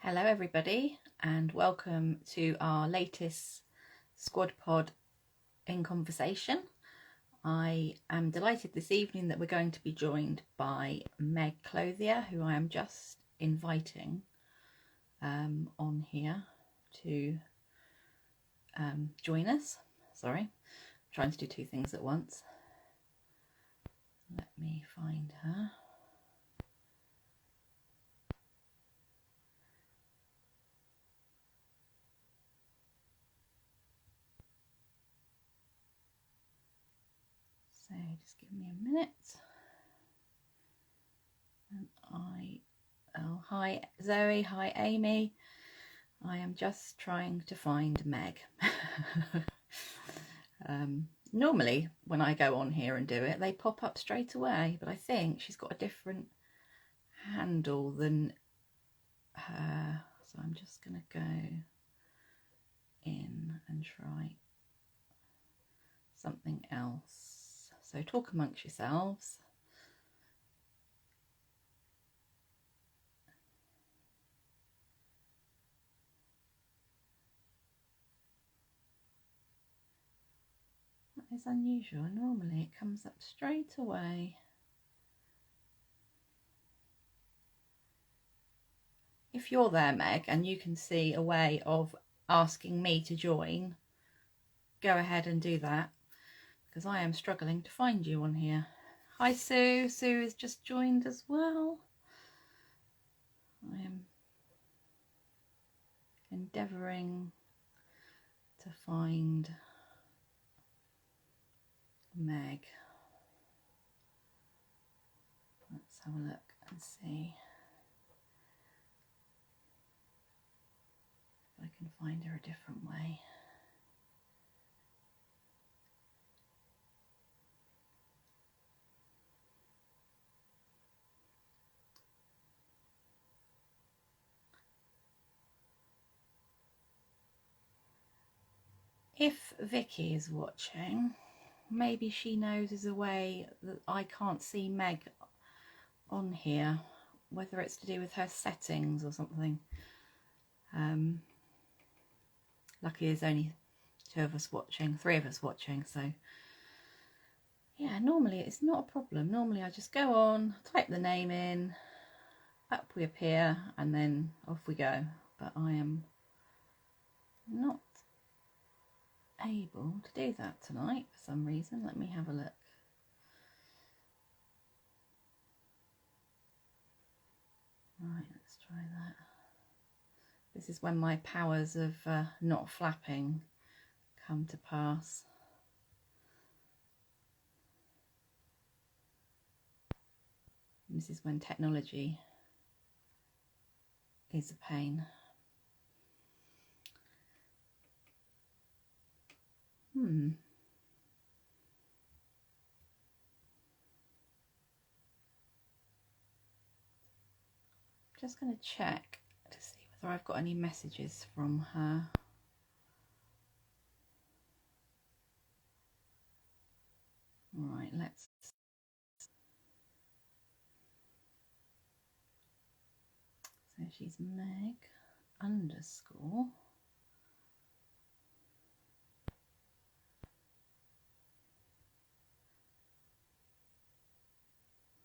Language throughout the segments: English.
Hello everybody and welcome to our latest Squadpod In Conversation. I am delighted this evening that we're going to be joined by Meg Clothier, who I am just inviting on here to join us. Sorry, I'm trying to do two things at once. Let me find her. So just give me a minute. And hi Zoe, hi Amy. I am just trying to find Meg. Normally when I go on here and do it, they pop up straight away, but I think she's got a different handle than her. So I'm just going to go in and try something else. So talk amongst yourselves. That is unusual. Normally it comes up straight away. If you're there, Meg, and you can see a way of asking me to join, go ahead and do that, because I am struggling to find you on here. Hi Sue. Sue has just joined as well. I am endeavouring to find Meg. Let's have a look and see if I can find her a different way. If Vicky is watching, maybe she knows there's a way that I can't see Meg on here, whether it's to do with her settings or something. Lucky there's only three of us watching, so yeah, normally it's not a problem. Normally I just go on, type the name in, up we appear, and then off we go. But I am not able to do that tonight for some reason. Let me have a look. Right, let's try that. This is when my powers of not flapping come to pass. This is when technology is a pain. Just going to check to see whether I've got any messages from her. Right, let's. So she's Meg _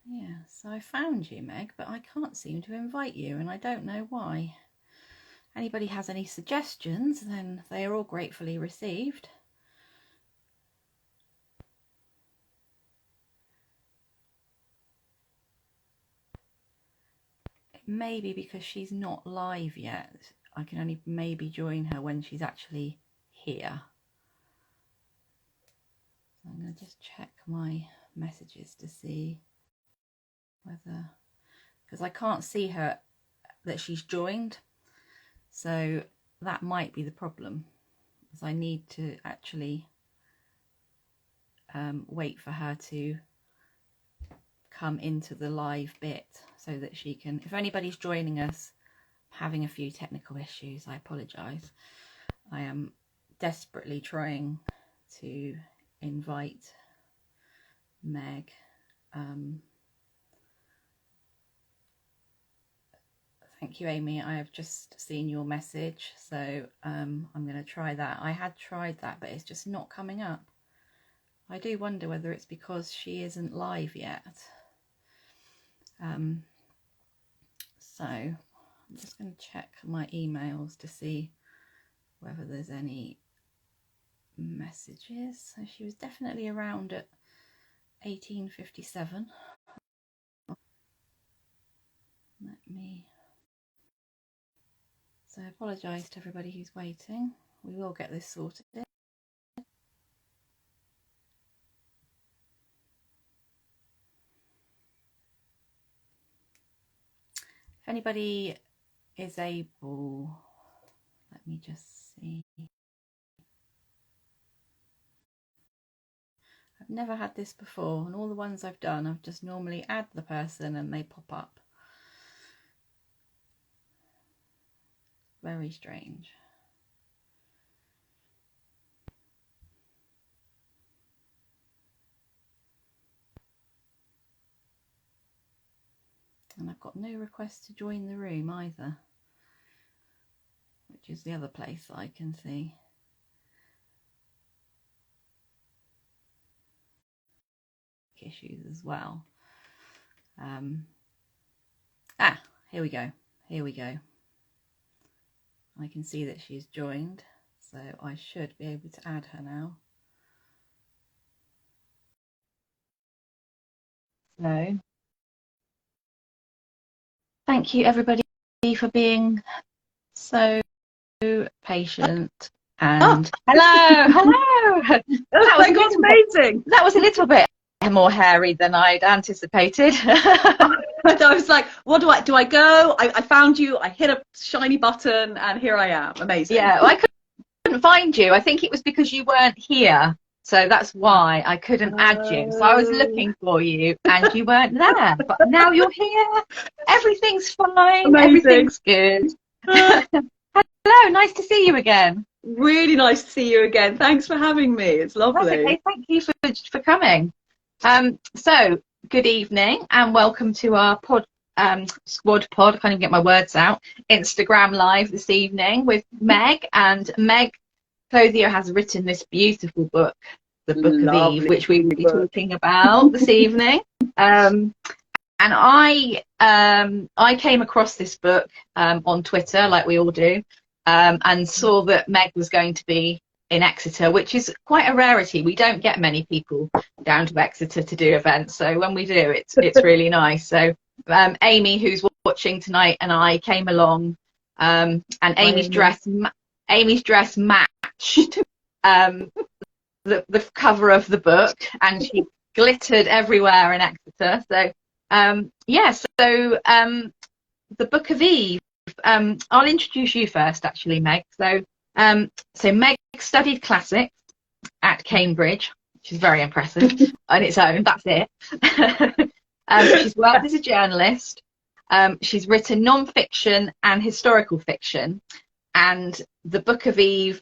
Yeah, so I found you, Meg, but I can't seem to invite you, and I don't know why. Anybody has any suggestions, then they are all gratefully received. It may be because she's not live yet. I can only maybe join her when she's actually here. So I'm going to just check my messages to see whether, because I can't see her that she's joined, so that might be the problem, because I need to actually wait for her to come into the live bit so that she can, if anybody's joining us having a few technical issues, I apologise. I am desperately trying to invite Meg Thank you, Amy. I have just seen your message, so I'm going to try that. I had tried that, but it's just not coming up. I do wonder whether it's because she isn't live yet. So I'm just going to check my emails to see whether there's any messages. So she was definitely around at 1857. So I apologise to everybody who's waiting. We will get this sorted. If anybody is able, let me just see. I've never had this before, and all the ones I've done, I've just normally add the person and they pop up. Very strange. And I've got no request to join the room either, which is the other place that I can see. Issues as well. Here we go. Here we go. I can see that she's joined, so I should be able to add her now. So, thank you everybody for being so patient. And hello. That was amazing. That was a little bit more hairy than I'd anticipated. I was like, what do I go? I found you, I hit a shiny button, and here I am. Amazing. Yeah, well, I couldn't find you. I think it was because you weren't here, so that's why I couldn't add you. So I was looking for you and you weren't there, but now you're here. Everything's fine. Amazing. Everything's good. Hello, nice to see you again. Really nice to see you again. Thanks for having me. It's lovely. That's okay. Thank you for coming. So good evening and welcome to our Squadpod. I can't even get my words out. Instagram live this evening with Meg, and Meg Clothier has written this beautiful book, The Book of Eve, which we will be talking about this evening. And I came across this book on Twitter, like we all do, and saw that Meg was going to be in Exeter, which is quite a rarity. We don't get many people down to Exeter to do events, so when we do, it's really nice. So Amy, who's watching tonight, and I came along, and Amy's dress matched the cover of the book, and she glittered everywhere in Exeter. So the Book of Eve. I'll introduce you first, actually, Meg. So Meg studied classics at Cambridge, which is very impressive on its own. That's it. She's worked as a journalist. She's written non-fiction and historical fiction, and the Book of Eve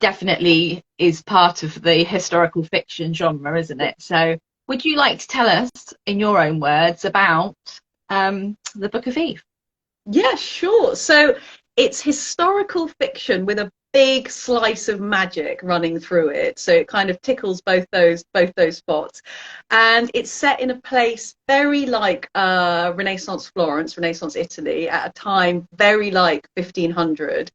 definitely is part of the historical fiction genre, isn't it? So would you like to tell us, in your own words, about the Book of Eve? Yeah, sure. So it's historical fiction with a big slice of magic running through it, so it kind of tickles both those spots, and it's set in a place very like Renaissance Florence, Renaissance Italy, at a time very like 1500,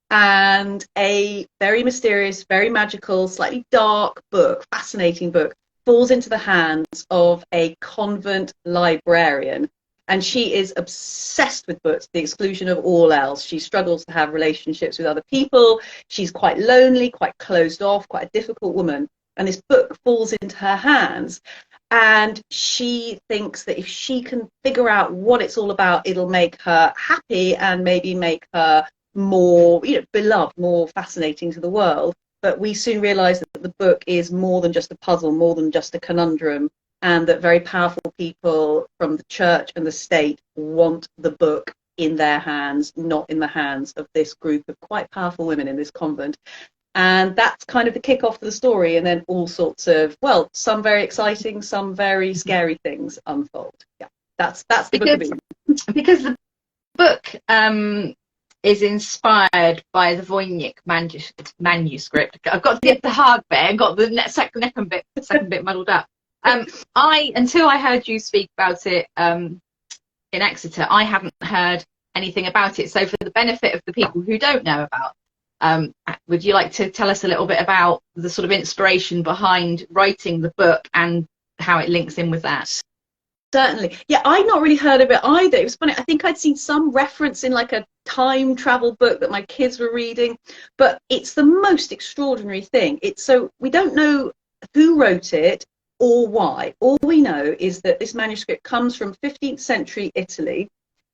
and a very mysterious, very magical, slightly dark book, fascinating book, falls into the hands of a convent librarian. And she is obsessed with books, to the exclusion of all else. She struggles to have relationships with other people. She's quite lonely, quite closed off, quite a difficult woman. And this book falls into her hands. And she thinks that if she can figure out what it's all about, it'll make her happy and maybe make her more, beloved, more fascinating to the world. But we soon realize that the book is more than just a puzzle, more than just a conundrum, and that very powerful people from the church and the state want the book in their hands, not in the hands of this group of quite powerful women in this convent. And that's kind of the kickoff to the story, and then all sorts of, well, some very exciting, some very scary things unfold. Yeah, that's the Book of Eve. Because book is inspired by the Voynich manuscript. I've got to get the hard bit and got the second bit muddled up. Until I heard you speak about it in Exeter, I haven't heard anything about it. So for the benefit of the people who don't know about, would you like to tell us a little bit about the sort of inspiration behind writing the book and how it links in with that? Certainly. Yeah, I'd not really heard of it either. It was funny. I think I'd seen some reference in like a time travel book that my kids were reading, but it's the most extraordinary thing. So we don't know who wrote it or why. All we know is that this manuscript comes from 15th century Italy,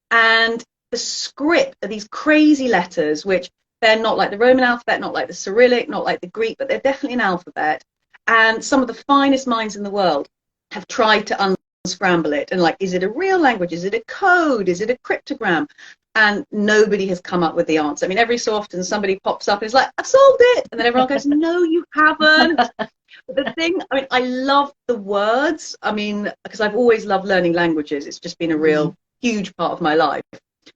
and the script are these crazy letters, which they're not like the Roman alphabet, not like the Cyrillic, not like the Greek, but they're definitely an alphabet. And some of the finest minds in the world have tried to unscramble it and like, is it a real language? Is it a code? Is it a cryptogram? And nobody has come up with the answer. I mean, every so often somebody pops up and is like, I've solved it. And then everyone goes, no, you haven't. But the thing, I mean, I love the words. I mean, because I've always loved learning languages. It's just been a real huge part of my life.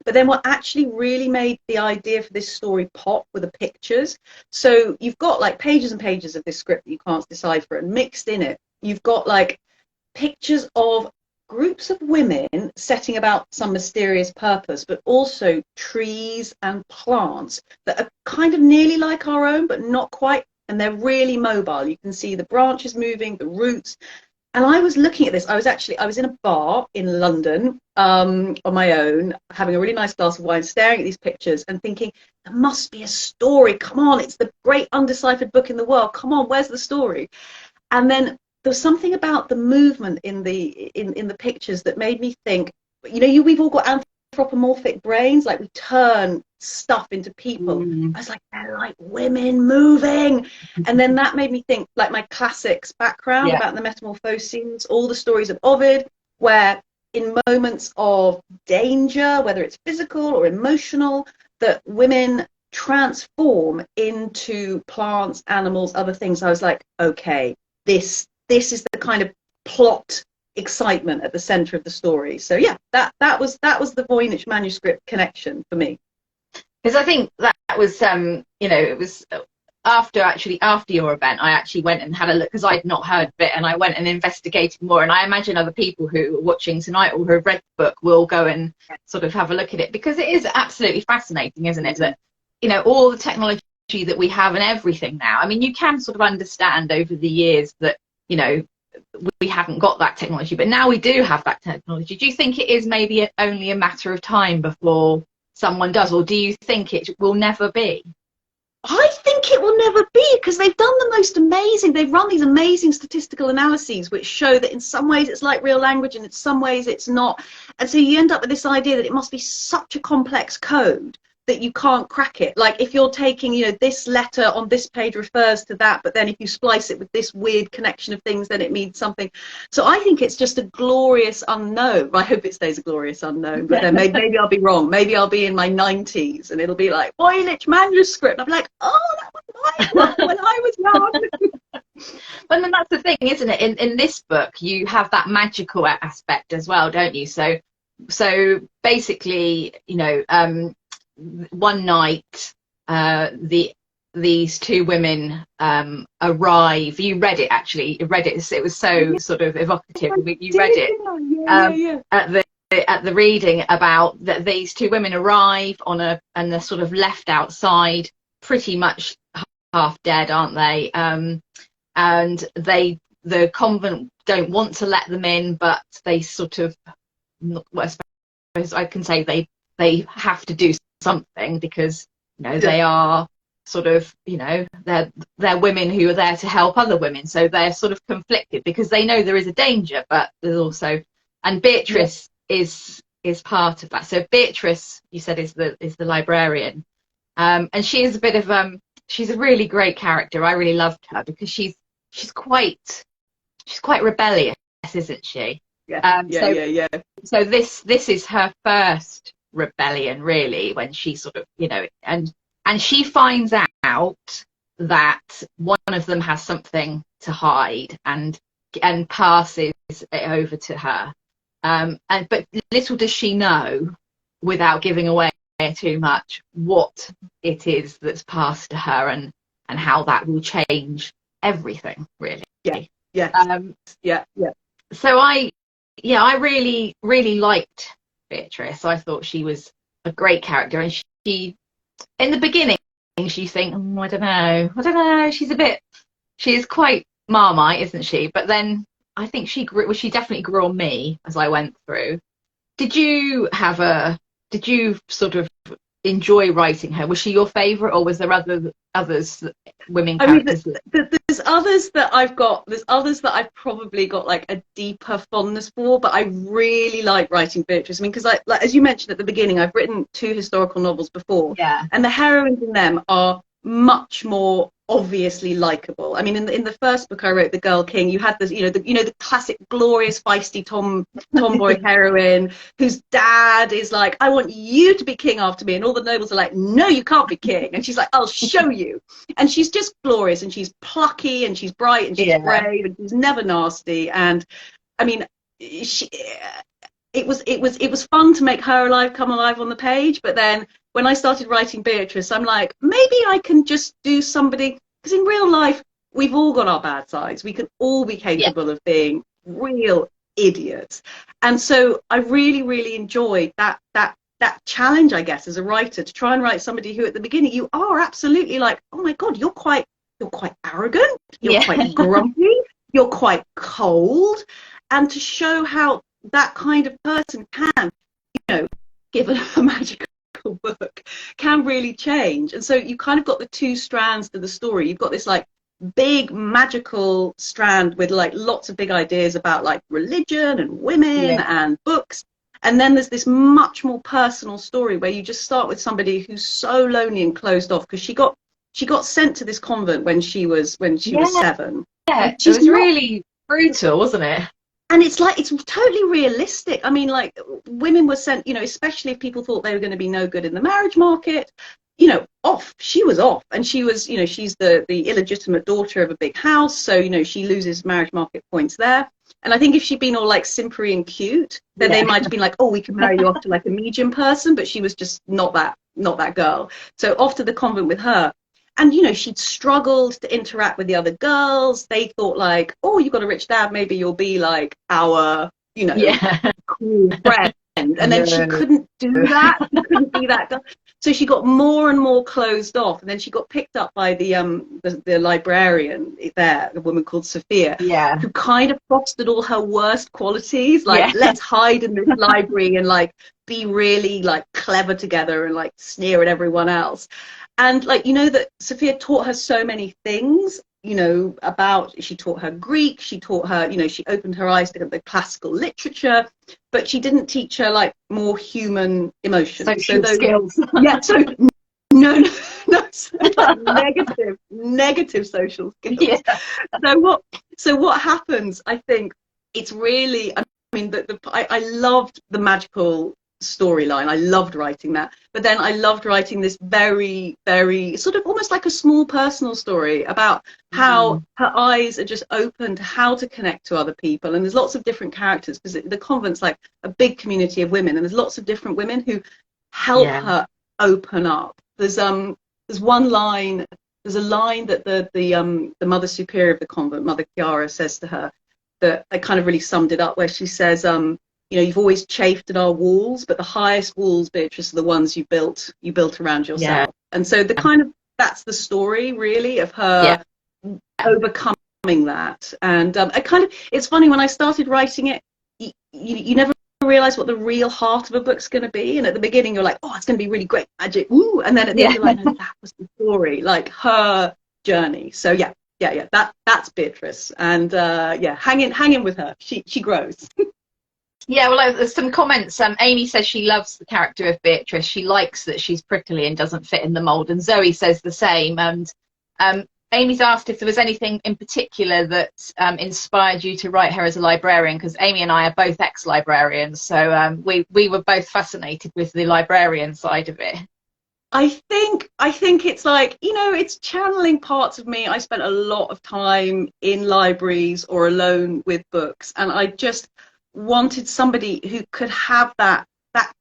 But then what actually really made the idea for this story pop were the pictures. So you've got like pages and pages of this script that you can't decipher, and mixed in it, you've got like pictures of groups of women setting about some mysterious purpose, but also trees and plants that are kind of nearly like our own, but not quite. And they're really mobile. You can see the branches moving, the roots. And I was looking at this. I was in a bar in London on my own, having a really nice glass of wine, staring at these pictures and thinking, there must be a story. Come on, it's the great undeciphered book in the world. Come on, where's the story? And then there's something about the movement in the pictures that made me think, we've all got anthropomorphic brains, like we turn stuff into people. I was like, they're like women moving. And then that made me think, like my classics background about the metamorphoses, all the stories of Ovid, where in moments of danger, whether it's physical or emotional, that women transform into plants, animals, other things. I was like, okay, this is the kind of plot excitement at the center of the story. So yeah, that was the Voynich manuscript connection for me. Because I think that was it was after your event, I actually went and had a look, because I'd not heard of it, and I went and investigated more. And I imagine other people who are watching tonight or who have read the book will go and sort of have a look at it, because it is absolutely fascinating, isn't it? That all the technology that we have and everything now. I mean, you can sort of understand over the years that we haven't got that technology, but now we do have that technology. Do you think it is maybe only a matter of time before someone does, or do you think it will never be? I think it will never be, because they've done the most amazing, they've run these amazing statistical analyses which show that in some ways it's like real language and in some ways it's not. And so you end up with this idea that it must be such a complex code that you can't crack it. Like if you're taking, this letter on this page refers to that, but then if you splice it with this weird connection of things, then it means something. So I think it's just a glorious unknown. I hope it stays a glorious unknown, but then maybe I'll be wrong. Maybe I'll be in my 90s and it'll be like Voynich manuscript. I'll be like, oh, that was mine when I was young. Well, then that's the thing, isn't it? In this book, you have that magical aspect as well, don't you? So basically, one night these two women arrive. You read it, actually. You read it. It was so sort of evocative. You read it at the reading about that. These two women arrive and they're sort of left outside, pretty much half dead, aren't they? And the convent don't want to let them in, but they sort of, well, I suppose I can say they have to do something, because they are sort of they're women who are there to help other women, so they're sort of conflicted because they know there is a danger, but there's also, and Beatrice is part of that. So Beatrice, you said, is the librarian, and she is a bit of she's a really great character. I really loved her because she's quite rebellious, isn't she? So this is her first rebellion, really, when she sort of and she finds out that one of them has something to hide and passes it over to her, but little does she know without giving away too much, what it is that's passed to her, and how that will change everything, really. Yeah. So I really liked Beatrice. I thought she was a great character, and she in the beginning you think, I don't know, she is quite Marmite, isn't she? But then I think she definitely grew on me as I went through. Did you sort of enjoy writing her? Was she your favourite, or was there others women characters? There's others that I've probably got like a deeper fondness for, but I really like writing Beatrice. I mean, because like as you mentioned at the beginning, I've written 2 historical novels before, and the heroines in them are much more obviously likable. I mean, in the first book I wrote, The Girl King, you had this, the classic glorious feisty tomboy heroine whose dad is like, I want you to be king after me, and all the nobles are like, no, you can't be king, and she's like, I'll show you. And she's just glorious, and she's plucky, and she's bright, and she's brave, and she's never nasty. And I mean, it was fun to make her come alive on the page. But then when I started writing Beatrice, I'm like, maybe I can just do somebody, because in real life we've all got our bad sides. We can all be capable of being real idiots. And so I really enjoyed that challenge, I guess, as a writer, to try and write somebody who at the beginning you are absolutely like, oh my God, you're quite arrogant, you're quite grumpy, you're quite cold, and to show how that kind of person can, given a magical book, can really change. And so you kind of got the 2 strands to the story. You've got this like big magical strand with like lots of big ideas about like religion and women and books, and then there's this much more personal story where you just start with somebody who's so lonely and closed off, because she got sent to this convent when she was 7. It was really brutal, wasn't it? And it's totally realistic. I mean, like, women were sent, especially if people thought they were going to be no good in the marriage market, off. She was off. And she was, she's the illegitimate daughter of a big house. So, she loses marriage market points there. And I think if she'd been all like simpery and cute, then they might have been like, oh, we can marry you off to like a medium person. But she was just not that girl. So off to the convent with her. And, she'd struggled to interact with the other girls. They thought like, oh, you've got a rich dad, maybe you'll be like our, cool friend. And then she couldn't do that. She couldn't be that girl. So she got more and more closed off. And then she got picked up by the librarian there, a woman called Sophia, who kind of fostered all her worst qualities. Like, let's hide in this library and like be really like clever together and like sneer at everyone else. And like, that Sophia taught her so many things, she taught her Greek, she taught her, she opened her eyes to the classical literature, but she didn't teach her like more human emotions. Skills. So no, negative social skills. So what happens, I think it's really, I mean, I loved the magical storyline. I loved writing that, but then I loved writing this very, very sort of almost like a small personal story about how her eyes are just open to how to connect to other people. And there's lots of different characters, because the convent's like a big community of women, and there's lots of different women who help her open up. There's one line, there's a line that the Mother Superior of the convent, Mother Chiara, says to her that I kind of really summed it up, where she says, you've always chafed at our walls, but the highest walls, Beatrice, are the ones you built around yourself. And so that's the story really of her overcoming that. And it's funny, when I started writing it, you never realize what the real heart of a book's going to be. And at the beginning you're like, oh, it's going to be really great magic. Ooh. And then at the end you're like, no, that was the story, like her journey. So that's Beatrice. And hang in with her. She grows. Yeah, well, there's some comments. Amy says she loves the character of Beatrice. She likes that she's prickly and doesn't fit in the mould. And Zoe says the same. And Amy's asked if there was anything in particular that inspired you to write her as a librarian, because Amy and I are both ex-librarians. So we were both fascinated with the librarian side of it. I think it's like, it's channeling parts of me. I spent a lot of time in libraries or alone with books, and I just wanted somebody who could have that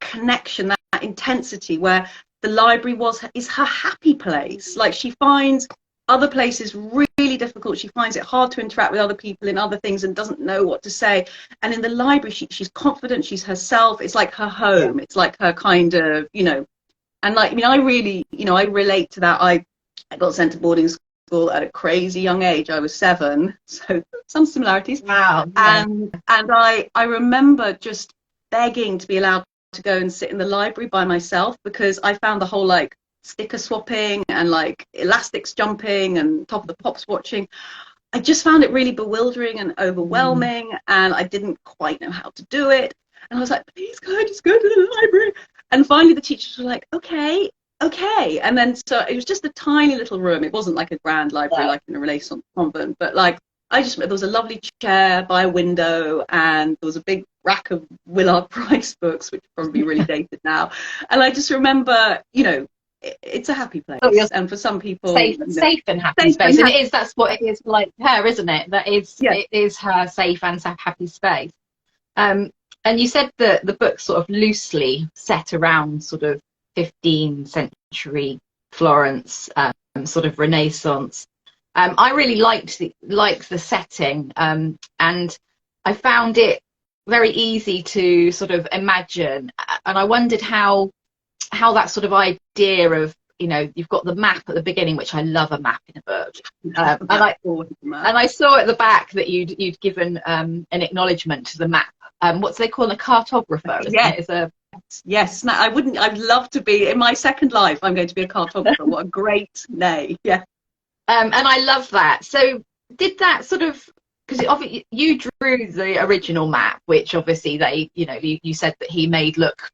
connection, that intensity where the library is her happy place. Like, she finds other places really difficult. She finds it hard to interact with other people in other things and doesn't know what to say. And in the library, she's confident, she's herself. It's like her home. It's like her kind of, and like, I mean, I really, I relate to that. I got sent to boarding school at a crazy young age. I was 7, so some similarities. Wow. And I remember just begging to be allowed to go and sit in the library by myself, because I found the whole like sticker swapping and like elastics jumping and top of the pops watching, I just found it really bewildering and overwhelming, and I didn't quite know how to do it. And I was like, please, can I just go to the library? And finally the teachers were like, okay. And then so it was just a tiny little room. It wasn't like a grand library like in a Renaissance convent, but like there was a lovely chair by a window, and there was a big rack of Willard Price books, which are probably really dated now. And I just remember, it's a happy place. And for some people, safe and happy space. And it is, that's what it is like her, isn't it? That is, it is her safe and happy space. And you said that the book's sort of loosely set around sort of 15th century Florence, sort of Renaissance. I really liked the setting, and I found it very easy to sort of imagine. And I wondered how that sort of idea of, you've got the map at the beginning, which I love a map in a book, and I saw at the back that you'd given an acknowledgement to the map. What's they call a cartographer? Yes, I'd love to be, in my second life, I'm going to be a cartographer. What a great name. Yeah. And I love that. So did that sort of, because you drew the original map, which obviously they, you said that he made look,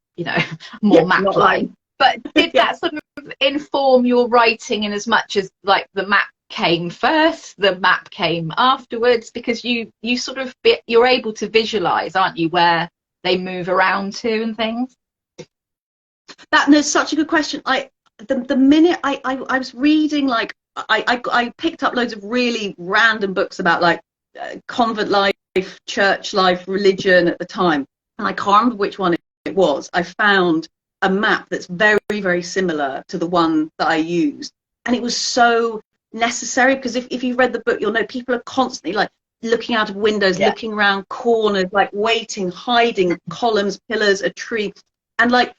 more map-like. But did that sort of inform your writing in as much as like the map came first, the map came afterwards? Because you sort of, you're able to visualize, aren't you, where they move around to and things? That's such a good question. The minute I was reading, like, I picked up loads of really random books about like convent life, church life, religion at the time, and I can't remember which one it was. I found a map that's very, very similar to the one that I used, and it was so necessary, because if you've read the book, you'll know people are constantly like looking out of windows, looking around corners, like waiting, hiding, columns, pillars, a tree, and like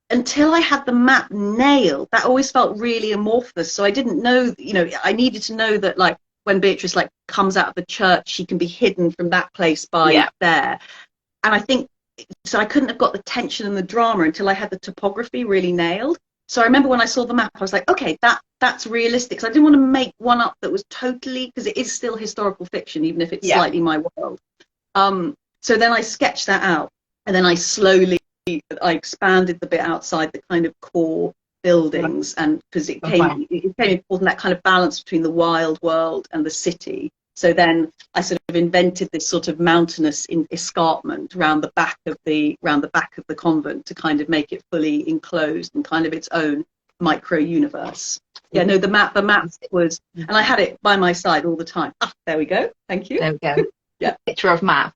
until I had the map nailed, that always felt really amorphous. So I didn't know, I needed to know that like when Beatrice like comes out of the church, she can be hidden from that place by there. And I think, so I couldn't have got the tension and the drama until I had the topography really nailed. So I remember when I saw the map, I was like, okay, that's realistic. So I didn't want to make one up that was totally, because it is still historical fiction, even if it's slightly my world. So then I sketched that out, and then I expanded the bit outside the kind of core buildings, and because it became important, that kind of balance between the wild world and the city. So then I sort of invented this sort of mountainous escarpment around the back of the convent to kind of make it fully enclosed and kind of its own micro universe. Yeah, no, the map was, and I had it by my side all the time. There we go. Thank you. There we go. Picture of map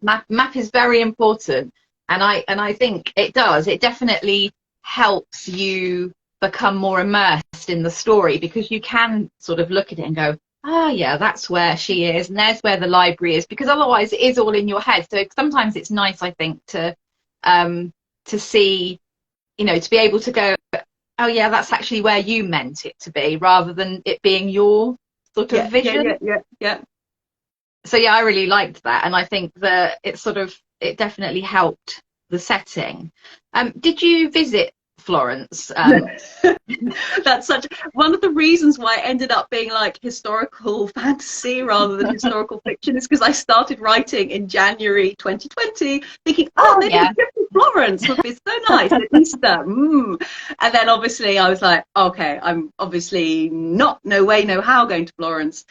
is very important. And I think it definitely helps you become more immersed in the story, because you can sort of look at it and go, yeah, that's where she is, and there's where the library is, because otherwise it is all in your head. So sometimes it's nice, I think, to see, to be able to go, oh yeah, that's actually where you meant it to be, rather than it being your sort of vision. Yeah. So yeah, I really liked that, and I think that it definitely helped the setting. Did you visit Florence? That's such one of the reasons why it ended up being like historical fantasy rather than historical fiction, is because I started writing in January 2020 thinking, maybe a trip to Florence would be so nice at Easter. And then obviously I was like, okay, I'm obviously no way, no how going to Florence.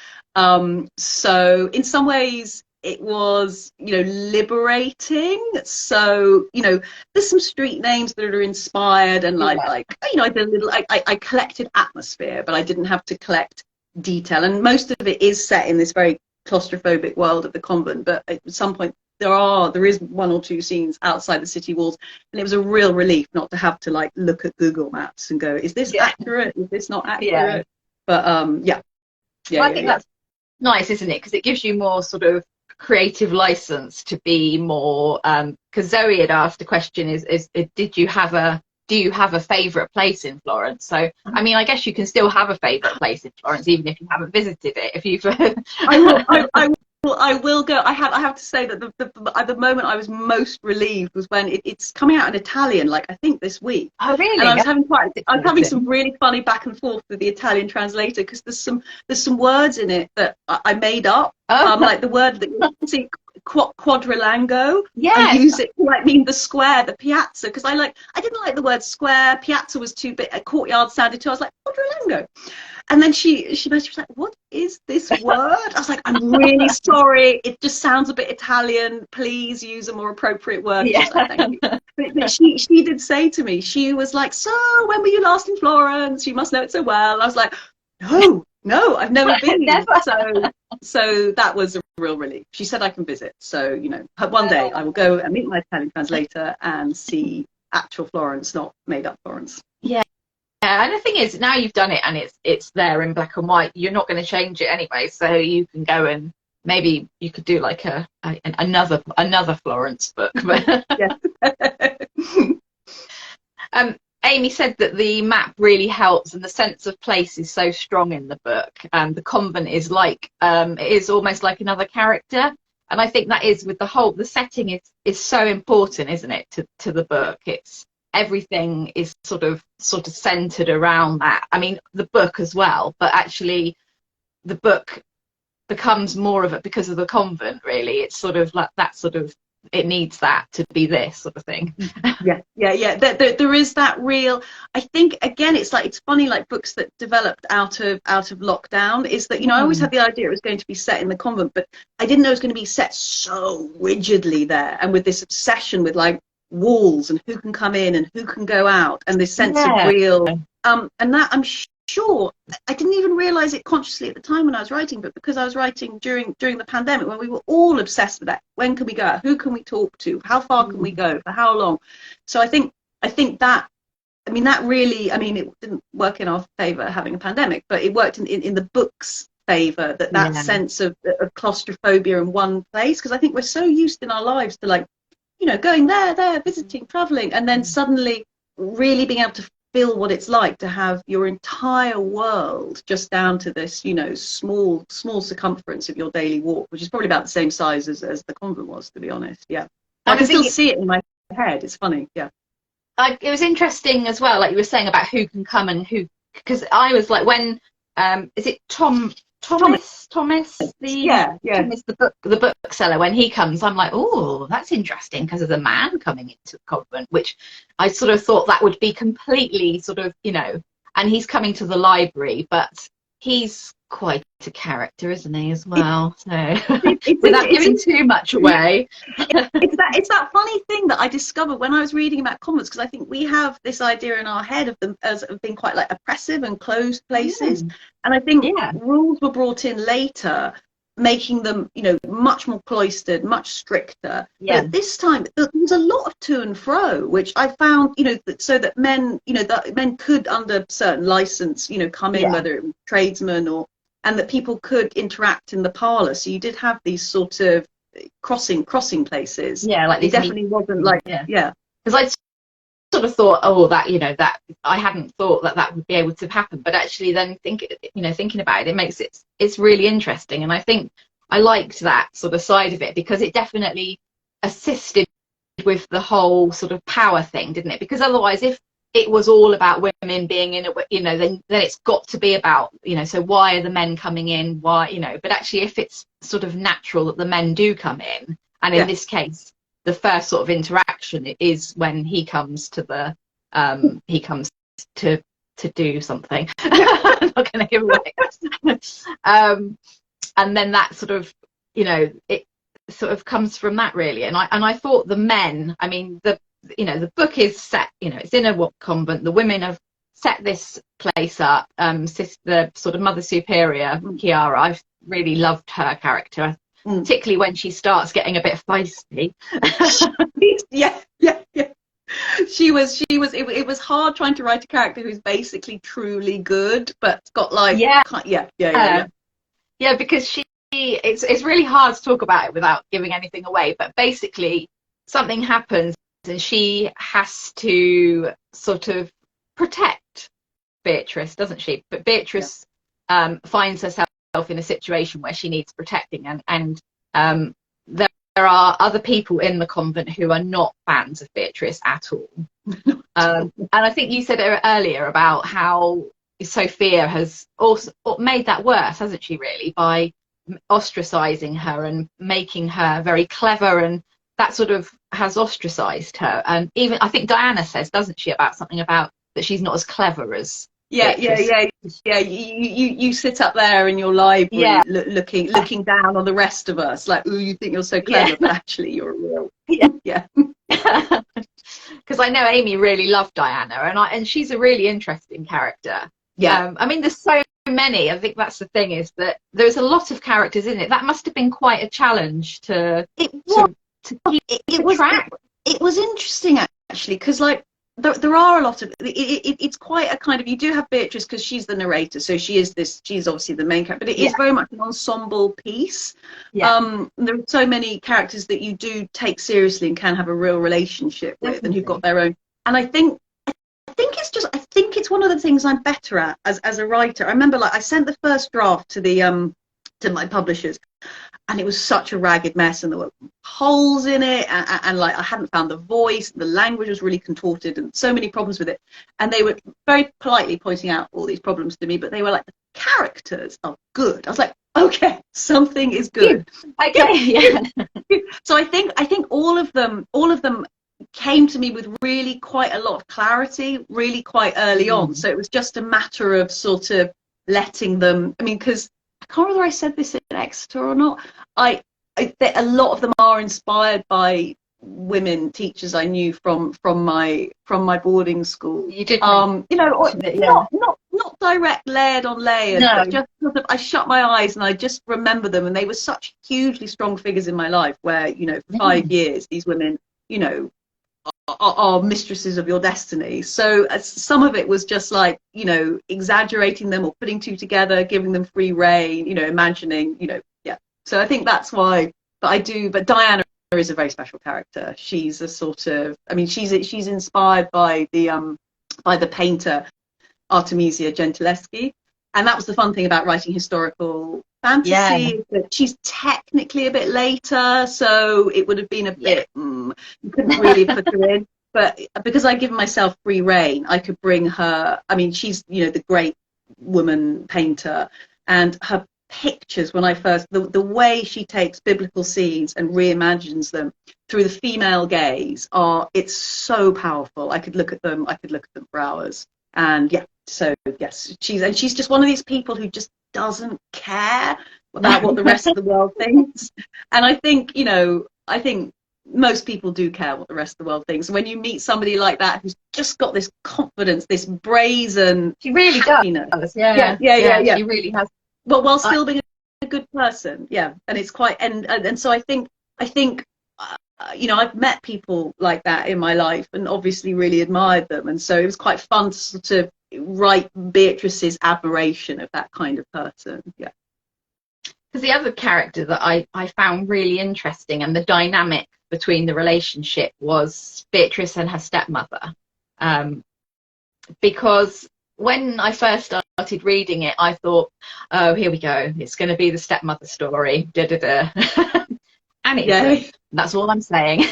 So in some ways it was, liberating. So, there's some street names that are inspired, and I did a little, I collected atmosphere, but I didn't have to collect detail. And most of it is set in this very claustrophobic world of the convent, but at some point there is one or two scenes outside the city walls, and it was a real relief not to have to like look at Google Maps and go, is this accurate? Is this not accurate? But Well, I think that's nice, isn't it? Because it gives you more sort of creative license to be more. Because Zoe had asked a question: is do you have a favourite place in Florence? So, I mean, I guess you can still have a favourite place in Florence, even if you haven't visited it. If you've, I will go. I have to say that the moment I was most relieved was when it's coming out in Italian, like I think this week. Oh, really? And I was having some really funny back and forth with the Italian translator, because there's some words in it that I made up. Like the word that you see, quadrilango. I use it to like mean the square, the piazza, because I didn't like the word square. Piazza was too big. A courtyard sounded too. I was like quadrilango. And then she was like, what is this word? I was like, I'm really sorry. It just sounds a bit Italian. Please use a more appropriate word. Yeah. Like, thank you. But she did say to me, she was like, so when were you last in Florence? You must know it so well. I was like, no, I've never been. So that was a real relief. She said I can visit. So, you know, one day I will go and meet my Italian translator and see actual Florence, not made up Florence. Yeah. Yeah, and the thing is, now you've done it and it's there in black and white, you're not going to change it anyway, so you can go and maybe you could do like another Florence book. Amy said that the map really helps and the sense of place is so strong in the book, and the convent is like it is almost like another character, and I think that is with the setting is so important, isn't it, to the book. It's everything is sort of centered around that. I mean, the book as well, but actually the book becomes more of it because of the convent, really. It's sort of like that sort of, it needs that to be this sort of thing. Yeah. There is that real, I think, again, it's funny, like books that developed out of lockdown, is that, you know, I always had the idea it was going to be set in the convent, but I didn't know it was going to be set so rigidly there, and with this obsession with like walls and who can come in and who can go out, and this sense of real and that I'm sure I didn't even realize it consciously at the time when I was writing, but because I was writing during the pandemic, when we were all obsessed with that, when can we go out, who can we talk to, how far can we go, for how long. So I think that, I mean, that really, I mean, it didn't work in our favor having a pandemic, but it worked in the book's favor, that sense of claustrophobia in one place, because I think we're so used in our lives to, like, you know, going there, visiting, traveling, and then suddenly really being able to feel what it's like to have your entire world just down to this, you know, small circumference of your daily walk, which is probably about the same size as the convent was, to be honest. Yeah. I can still see it in my head. It's funny. Yeah. It was interesting as well, like you were saying about who can come and who, because I was like, when is it Thomas, Thomas, the bookseller, when he comes, I'm like, oh, that's interesting, because there's a man coming into the convent, which I sort of thought that would be completely sort of, you know, and he's coming to the library, but he's quite a character, isn't he, as well? So without giving too much away. It's that funny thing that I discovered when I was reading about convents, because I think we have this idea in our head of them as being quite like oppressive and closed places, and I think rules were brought in later, making them, you know, much more cloistered, much stricter. But at this time there was a lot of to and fro, which I found, you know, so that men, you know, that men could, under certain license, you know, come in, whether it was tradesmen and that people could interact in the parlour. So you did have these sort of crossing places. Yeah, like it definitely wasn't like because I sort of thought, oh, that, you know, that I hadn't thought that would be able to happen, but actually then thinking about it makes it's really interesting, and I think I liked that sort of side of it, because it definitely assisted with the whole sort of power thing, didn't it? Because otherwise, if it was all about women being in it, you know, then it's got to be about, you know, so why are the men coming in, why, you know, but actually if it's sort of natural that the men do come in, and in this case the first sort of interaction is when he comes to the to do something. I'm not going to give away. And then that sort of, you know, it sort of comes from that, really. And I thought the men, I mean, the book is set, you know, it's in a convent. The women have set this place up. The sort of Mother Superior, Chiara, I've really loved her character. particularly when she starts getting a bit feisty. Yeah. It was hard trying to write a character who's basically truly good, but got like, Yeah. Yeah, because it's really hard to talk about it without giving anything away, but basically something happens and she has to sort of protect Beatrice, doesn't she? But Beatrice finds herself in a situation where she needs protecting, and there are other people in the convent who are not fans of Beatrice at all. And I think you said earlier about how Sophia has also made that worse, hasn't she, really, by ostracizing her and making her very clever, and that sort of has ostracized her. And even I think Diana says, doesn't she, about something about that she's not as clever as Beatrice. You sit up there in your library looking down on the rest of us like, ooh, you think you're so clever, but actually you're a real because I know Amy really loved Diana, and she's a really interesting character. I mean, there's so many. I think that's the thing, is that there's a lot of characters in it. That must have been quite a challenge to keep track. It was interesting, actually, because like there are a lot of it's quite a kind of, you do have Beatrice because she's the narrator, so she's obviously the main character, but it is very much an ensemble piece. There are so many characters that you do take seriously and can have a real relationship with, and who've got their own. And I think it's one of the things I'm better at as a writer. I remember, like, I sent the first draft to my publishers, and it was such a ragged mess, and there were holes in it, and like I hadn't found the voice, the language was really contorted, and so many problems with it. And they were very politely pointing out all these problems to me, but they were like, the characters are good. I was like, okay, something is good. Okay, So I think all of them came to me with really quite a lot of clarity, really quite early on. So it was just a matter of sort of letting them. I mean, because I can't remember whether I said this in Exeter or not. A lot of them are inspired by women teachers I knew from my boarding school. You did, not direct layered on layers, but just sort of, I shut my eyes and I just remember them, and they were such hugely strong figures in my life. Where for 5 years, these women, are mistresses of your destiny. So some of it was just like, exaggerating them or putting two together, giving them free rein, imagining, So I think that's why, but Diana is a very special character. She's a sort of, I mean, she's inspired by the painter Artemisia Gentileschi. And that was the fun thing about writing historical fantasy, that she's technically a bit later, so it would have been a bit, you couldn't really put her in. But because I'd given myself free rein, I could bring her. I mean, she's, the great woman painter, and her pictures, when I first, the way she takes biblical scenes and reimagines them through the female gaze, it's so powerful. I could look at them for hours. And so yes, she's just one of these people who just doesn't care about what the rest of the world thinks. And I think most people do care what the rest of the world thinks. When you meet somebody like that who's just got this confidence, this brazen, she really happiness. Does. Yeah. She really has. Well, while still being a good person, and it's quite, and so I think I've met people like that in my life, and obviously really admired them, and so it was quite fun to sort of write Beatrice's admiration of that kind of person. Because the other character that I found really interesting, and the dynamic between the relationship, was Beatrice and her stepmother. Because when I first started reading it, I thought, oh, here we go, it's going to be the stepmother story, and it isn't. That's all I'm saying.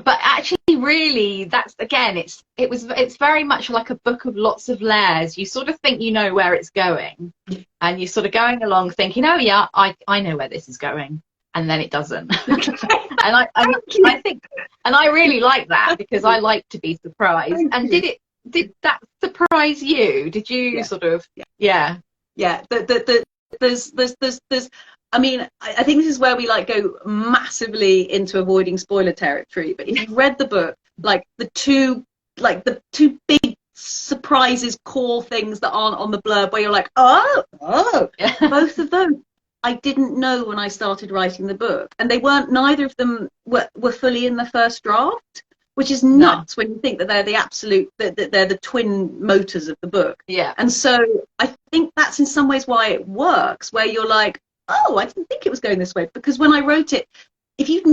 But actually, really, that's, again, it's very much like a book of lots of layers. You sort of think you know where it's going, and you're sort of going along thinking, oh yeah, I know where this is going, and then it doesn't. And I think, and I really like that, because I like to be surprised. And did that surprise you? Did you sort of there's I mean, I think this is where we go massively into avoiding spoiler territory. But if you've read the book, the two big surprises, core things that aren't on the blurb, where you're like, oh, both of those I didn't know when I started writing the book, and neither of them were fully in the first draft, which is nuts when you think that they're the absolute, that they're the twin motors of the book. Yeah. And so I think that's in some ways why it works, where you're like, oh, I didn't think it was going this way, because when I wrote it, if you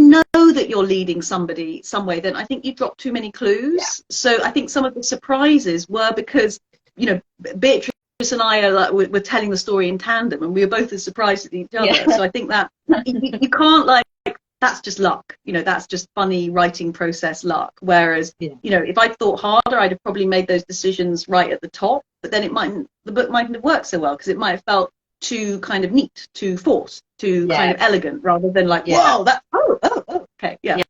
know that you're leading somebody some way, then I think you drop too many clues. Yeah. So I think some of the surprises were because, you know, Beatrice and I are like, we're telling the story in tandem, and we were both as surprised at each other. Yeah. So I think that you can't, like, that's just luck, you know, that's just funny writing process luck. Whereas, you know, if I'd thought harder, I'd have probably made those decisions right at the top, but then the book mightn't have worked so well, because it might have felt too kind of neat, too forced, too kind of elegant, rather than like, whoa, that, okay, yeah.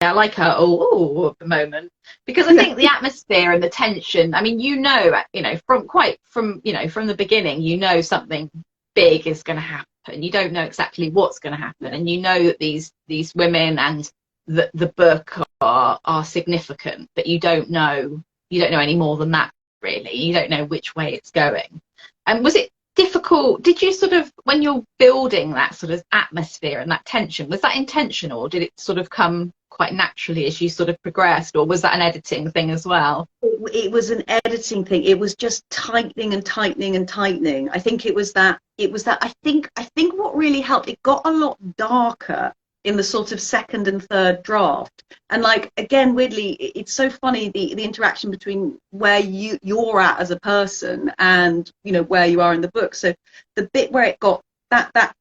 I like her at the moment, because I think the atmosphere and the tension, I mean, you know, from the beginning, you know something big is going to happen. You don't know exactly what's going to happen, and you know that these women and the book are significant, but you don't know any more than that, really. You don't know which way it's going. And was it difficult? Did you sort of, when you're building that sort of atmosphere and that tension, was that intentional, or did it sort of come quite naturally as you sort of progressed, or was that an editing thing as well? It was an editing thing. It was just tightening and tightening and tightening. I think it was that I think what really helped, it got a lot darker in the sort of second and third draft. And like, again, weirdly, it's so funny, the interaction between where you're at as a person and, you know, where you are in the book. So the bit where it got that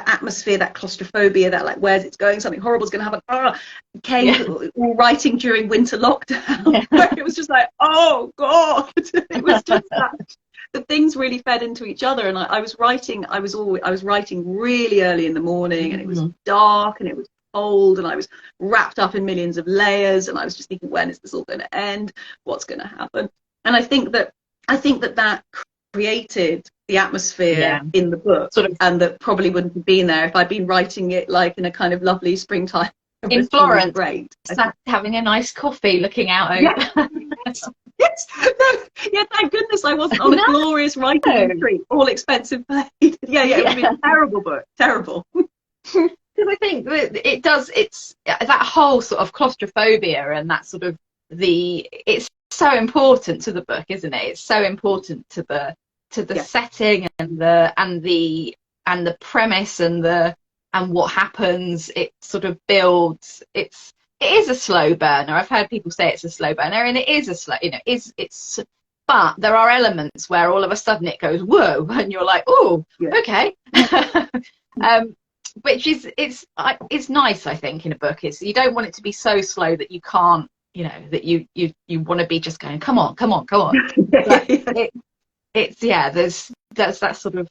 atmosphere, that claustrophobia, that like, where's it going, something horrible is going to happen, came writing during winter lockdown, where it was just like, oh god, it was just that the things really fed into each other. And I was writing really early in the morning, and it was dark and it was cold, and I was wrapped up in millions of layers, and I was just thinking, when is this all going to end, what's going to happen? And I think that created the atmosphere in the book, sort of, and that probably wouldn't have been there if I'd been writing it like in a kind of lovely springtime in Florence, great, having a nice coffee, looking out over. Yes. No, thank goodness I wasn't on a glorious writing retreat, all expensive paid. It would have been a terrible book, terrible. Because I think it's that whole sort of claustrophobia and that sort of it's so important to the book, isn't it? It's so important to the setting and the premise and what happens. It sort of builds. It is a slow burner. I've heard people say it's a slow burner, and it is a slow, it's but there are elements where all of a sudden it goes whoa, and you're like, oh, okay. Which is it's nice, I think, in a book. Is you don't want it to be so slow that you can't, that you want to be just going, come on. There's that sort of,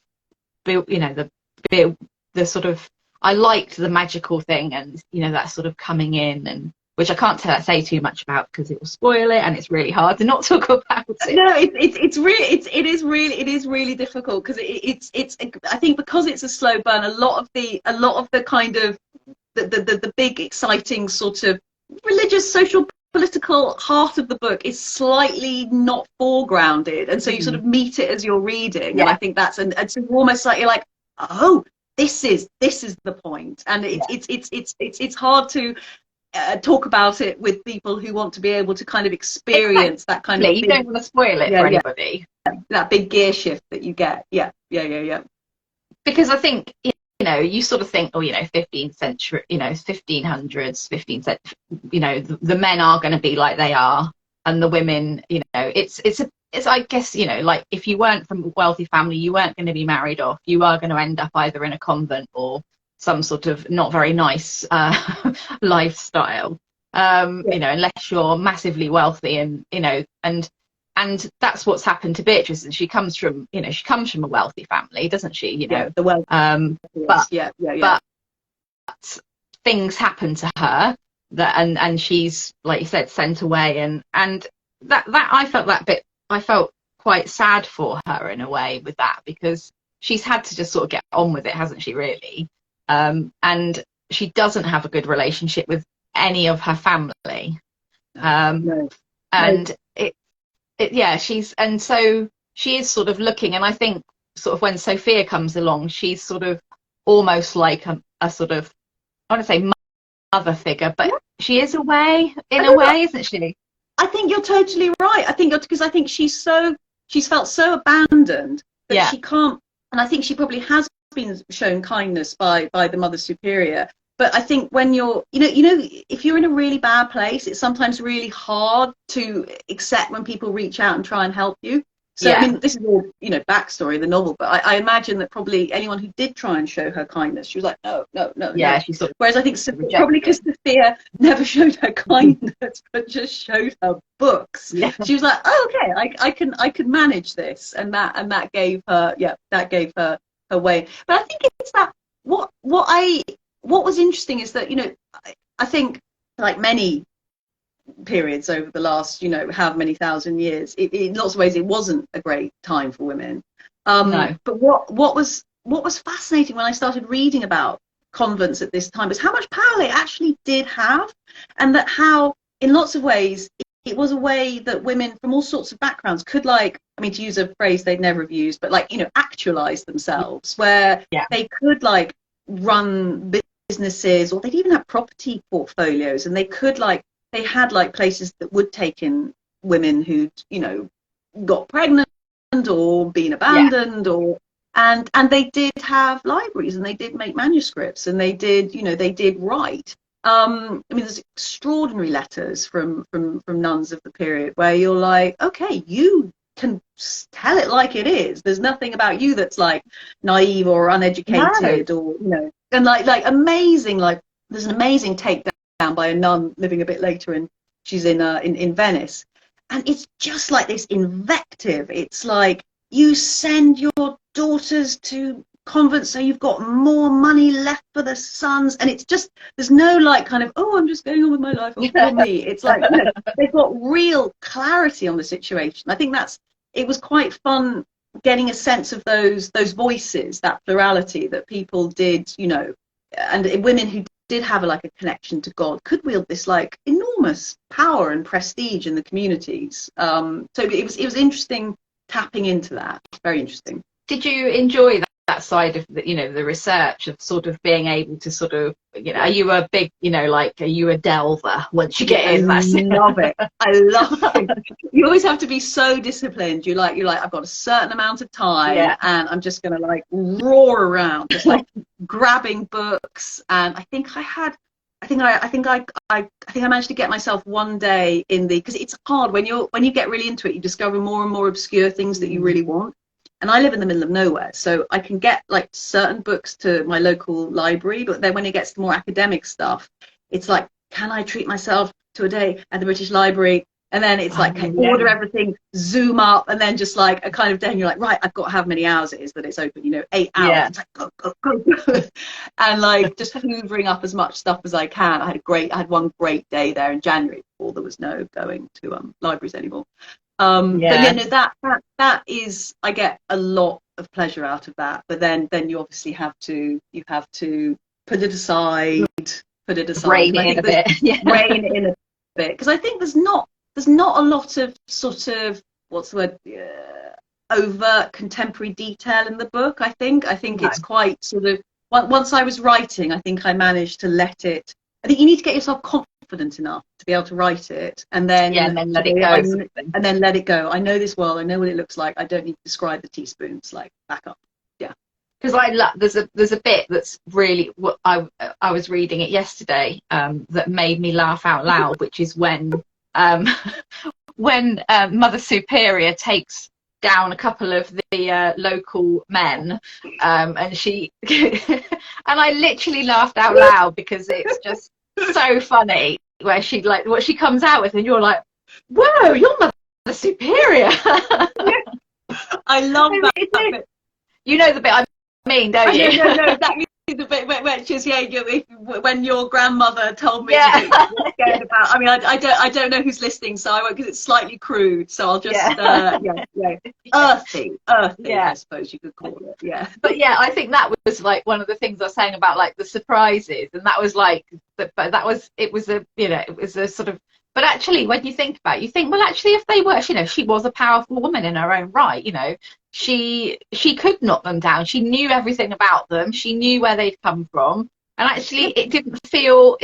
the sort of, I liked the magical thing, and that sort of coming in, and which I can't say too much about because it will spoil it, and it's really hard to not talk about it. No, it is really difficult, because it's I think because it's a slow burn, a lot of the kind of the big exciting sort of religious, social, political heart of the book is slightly not foregrounded, and so you sort of meet it as you're reading, and I think that's and so almost like you're like, oh, this is the point, and it's hard to talk about it with people who want to be able to kind of experience that kind of. You don't want to spoil it for anybody. That big gear shift that you get. Because I think you sort of think, 15th century, 1500s, 15th century, the men are going to be like they are, and the women, it's I guess, like if you weren't from a wealthy family, you weren't going to be married off. You are going to end up either in a convent or some sort of not very nice lifestyle, unless you're massively wealthy, and and that's what's happened to Beatrice. And she comes from a wealthy family, doesn't she? The wealth. But things happen to her and she's, like you said, sent away, and that I felt quite sad for her in a way with that, because she's had to just sort of get on with it, hasn't she, really? And she doesn't have a good relationship with any of her family. And so she is sort of looking, and I think sort of when Sophia comes along, she's sort of almost like a sort of, I want to say mother figure, but she is a way, in a way, isn't she? I think you're totally right. I think because I think she's felt so abandoned that she can't, and I think she probably has been shown kindness by the Mother Superior. But I think when you're, if you're in a really bad place, it's sometimes really hard to accept when people reach out and try and help you. So, I mean, this is all, backstory of the novel, but I imagine that probably anyone who did try and show her kindness, she was like, no. Yeah, she sort of. Whereas I think probably because Sophia never showed her kindness, but just showed her books. Yeah. She was like, oh, okay, I can manage this, and that gave her, her way. But I think it's that what was interesting is that, I think like many periods over the last, how many thousand years, in lots of ways it wasn't a great time for women. No. But what was fascinating when I started reading about convents at this time was how much power they actually did have, and that how in lots of ways it was a way that women from all sorts of backgrounds could, like, I mean, to use a phrase they'd never have used, but like, actualize themselves, where they could like run businesses, or they'd even have property portfolios, and they could they had like places that would take in women who'd, got pregnant or been abandoned, or and they did have libraries, and they did make manuscripts, and they did, they did write. I mean, there's extraordinary letters from nuns of the period where you're like, okay, you can tell it like it is. There's nothing about you that's like naive or uneducated, or and like amazing. Like there's an amazing takedown by a nun living a bit later, and she's in Venice, and it's just like this invective. It's like, you send your daughters to convents so you've got more money left for the sons, and it's just, there's no like kind of, oh, I'm just going on with my life, for me. It's like, they've got real clarity on the situation. I think it was quite fun getting a sense of those voices, that plurality that people did, and women who did have a connection to God could wield this like enormous power and prestige in the communities. So it was interesting tapping into that. Very interesting. Did you enjoy that side of the research of sort of being able to sort of, are you a big, are you a delver once you get in? I love it. I love it. You always have to be so disciplined. You're like, I've got a certain amount of time, and I'm just going to like roar around, just like grabbing books. And I think I managed to get myself one day because it's hard when you get really into it, you discover more and more obscure things that you really want. And I live in the middle of nowhere, so I can get like certain books to my local library, but then when it gets to more academic stuff, it's like, can I treat myself to a day at the British Library? And then it's like, order everything, zoom up, and then just like a kind of day, and you're like, right, I've got how many hours it is that it's open, 8 hours. Yeah. It's like, go. And like just hoovering up as much stuff as I can. I had one great day there in January before there was no going to libraries anymore. But that is, I get a lot of pleasure out of that. But then you obviously have to put it aside, rein it in a bit, rein it in a bit, because I think there's not a lot of sort of, what's the word, overt contemporary detail in the book. I think it's quite sort of, once I was writing, I think I managed to let it. I think you need to get yourself confident enough to be able to write it, and then let it go. And then let it go. I know this world. I know what it looks like. I don't need to describe the teaspoons. Like, back up. Yeah. Because there's a bit that's really, what I was reading it yesterday, that made me laugh out loud, which is when Mother Superior takes down a couple of the local men, and she and I literally laughed out loud because it's just so funny, where she like what she comes out with, and you're like, whoa, you're Mother Superior. I love that bit. You know the bit I mean, don't you? No, exactly the bit which is when your grandmother told me to get about. I mean, I don't know who's listening, so I won't, because it's slightly crude. So I'll just earthy, I suppose you could call it. Yeah. But yeah, I think that was like one of the things I was saying about like the surprises, and that was like, it was a sort of. But actually, when you think about it, you think, well, actually, if they were, she was a powerful woman in her own right, she could knock them down. She knew everything about them. She knew where they'd come from, and actually it didn't feel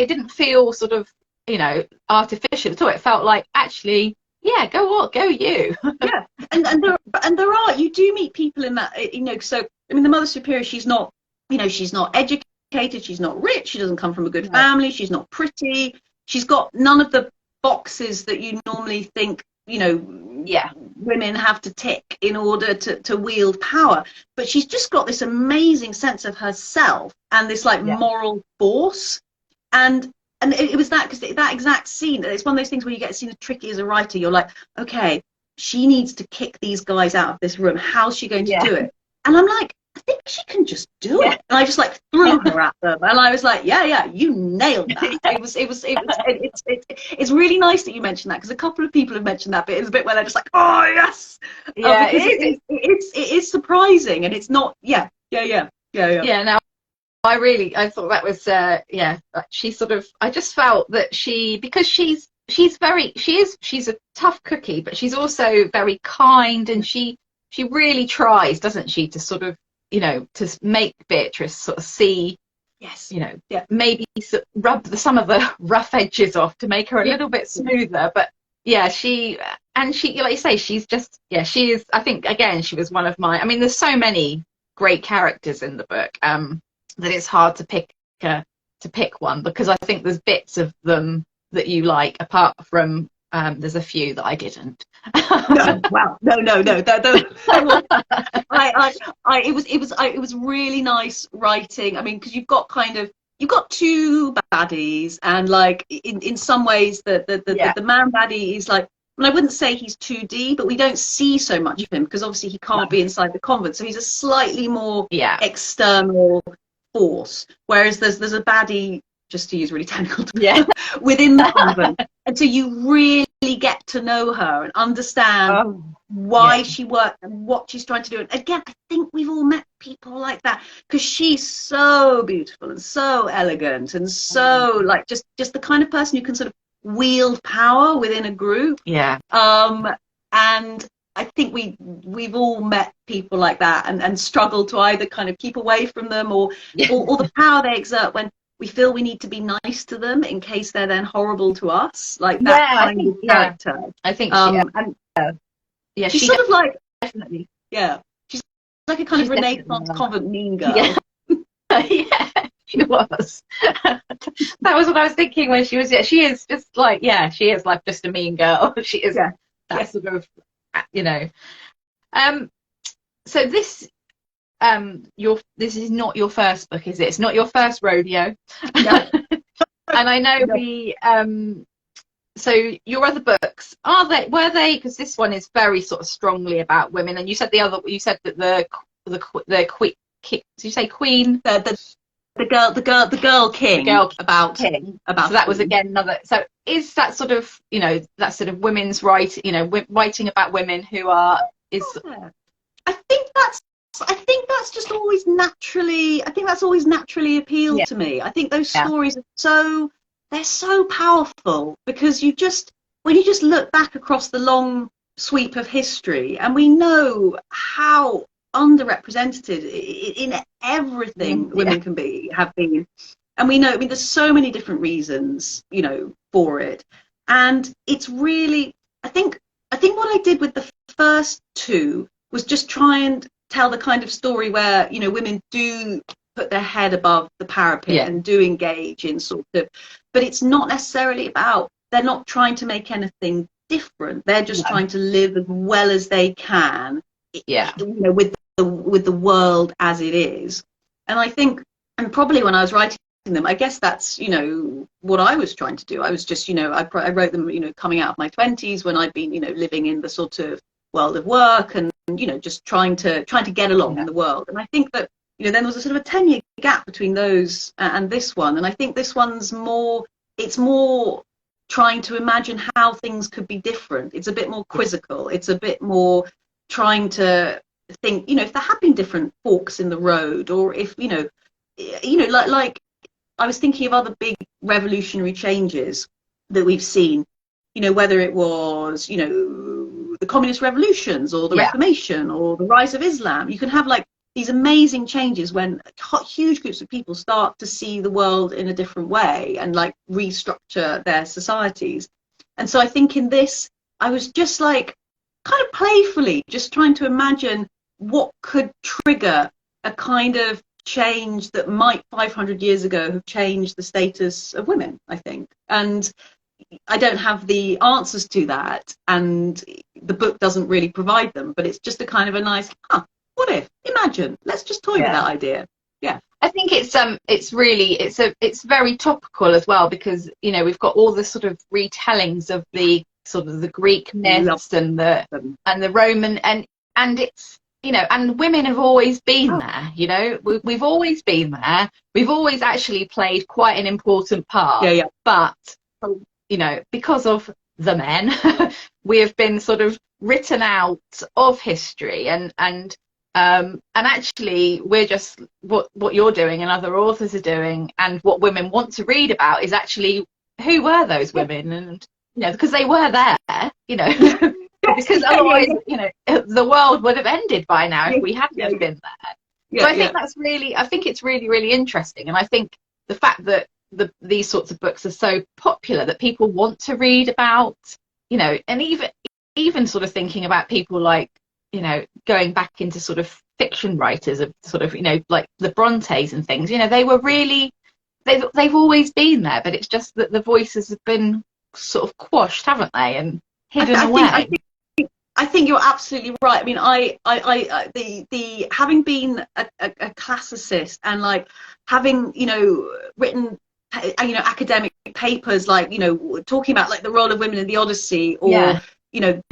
sort of, you know, artificial at all. It felt like, actually, yeah, go on, go you. Yeah, and there are, you do meet people in that, you know. So I mean, the Mother Superior, she's not, you know, she's not educated, she's not rich, she doesn't come from a good family, she's not pretty, she's got none of the boxes that you normally think, you know, women have to tick in order to wield power. But she's just got this amazing sense of herself and this like moral force. And it was that, because that exact scene, it's one of those things where you get seen as tricky as a writer. You're like, okay, she needs to kick these guys out of this room. How's she going to do it? And I'm like, I think she can just do it. And I just like threw her at them, and I was like, yeah, you nailed that. It's really nice that you mentioned that, because a couple of people have mentioned that, but it's a bit where they're just like, oh yes, because it is surprising, and it's not. Yeah. Now, I thought that was she sort of, I just felt that because she's a tough cookie, but she's also very kind, and she really tries, doesn't she, to sort of, you know, to make Beatrice sort of see, you know, maybe rub some of the rough edges off to make her a little bit smoother. But she, like you say, she's just, she is, I think, again, she was one of my, I mean, there's so many great characters in the book, that it's hard to pick one, because I think there's bits of them that you like, apart from there's a few that I didn't. No. It was really nice writing. I mean, because you've got two baddies, and like in some ways the man baddie is like, and I wouldn't say he's 2D, but we don't see so much of him because obviously he can't be inside the convent, so he's a slightly more external force, whereas there's a baddie, just to use really technical terms, within the convent, and so you really get to know her and understand why she worked and what she's trying to do. And again, I think we've all met people like that, because she's so beautiful and so elegant and so like just the kind of person who can sort of wield power within a group. And I think we've all met people like that, and struggled to either kind of keep away from them, or the power they exert when we feel we need to be nice to them in case they're then horrible to us, like that kind of character. I think she's sort of like, definitely, she's like a kind of Renaissance convent mean girl. She was. That was what I was thinking when she was. She is just like, she is like just a mean girl. She is that sort of, you know. So this, this is not your first book, is it? It's not your first rodeo. No. And I know so your other books, were they, because this one is very sort of strongly about women, and you said that the queen, did you say queen? The girl king. About so that was again another. So is that sort of, you know, that sort of women's right, you know, writing about women who are I think that's just always naturally. I think that's always naturally appealed to me. I think those stories are so powerful, because when you just look back across the long sweep of history, and we know how underrepresented in everything women have been, and we know, I mean, there's so many different reasons, you know, for it, and it's really, I think what I did with the first two was just try and tell the kind of story where, you know, women do put their head above the parapet and do engage in sort of, but it's not necessarily about, they're not trying to make anything different, they're just trying to live as well as they can, you know, with the world as it is. And I think, and probably when I was writing them, I guess that's, you know, what I was trying to do. I was just, you know, I wrote them, you know, coming out of my 20s, when I'd been, you know, living in the sort of world of work, and, you know, just trying to get along in the world. And I think that, you know, then there was a sort of a 10-year gap between those and this one, and I think this one's more trying to imagine how things could be different. It's a bit more quizzical, it's a bit more trying to think, you know, if there had been different forks in the road, or if, you know, like I was thinking of other big revolutionary changes that we've seen, you know, whether it was, you know, the communist revolutions or the Yeah. Reformation or the rise of Islam. You can have like these amazing changes when huge groups of people start to see the world in a different way and like restructure their societies. And so I think in this, I was just like kind of playfully just trying to imagine what could trigger a kind of change that might 500 years ago have changed the status of women, I think. And I don't have the answers to that, and the book doesn't really provide them, but it's just a kind of a nice, what if, imagine, let's just toy with that idea. Yeah. I think it's very topical as well, because we've got all the sort of retellings of the sort of the Greek myths and the Roman, and it's and women have always been there. We've always been there. We've always actually played quite an important part. But because of the men, we have been sort of written out of history, and actually we're just what you're doing and other authors are doing, and what women want to read about is actually who were those women, and because they were there, because otherwise the world would have ended by now if we hadn't been there. So I think it's really, really interesting, and I think the fact that these sorts of books are so popular that people want to read about, and even sort of thinking about people like going back into sort of fiction writers of sort of like the Brontes and things. They were really they've always been there, but it's just that the voices have been sort of quashed, haven't they, and hidden away. I think you're absolutely right. I mean, the having been a classicist and like having written academic papers like talking about like the role of women in the Odyssey, or the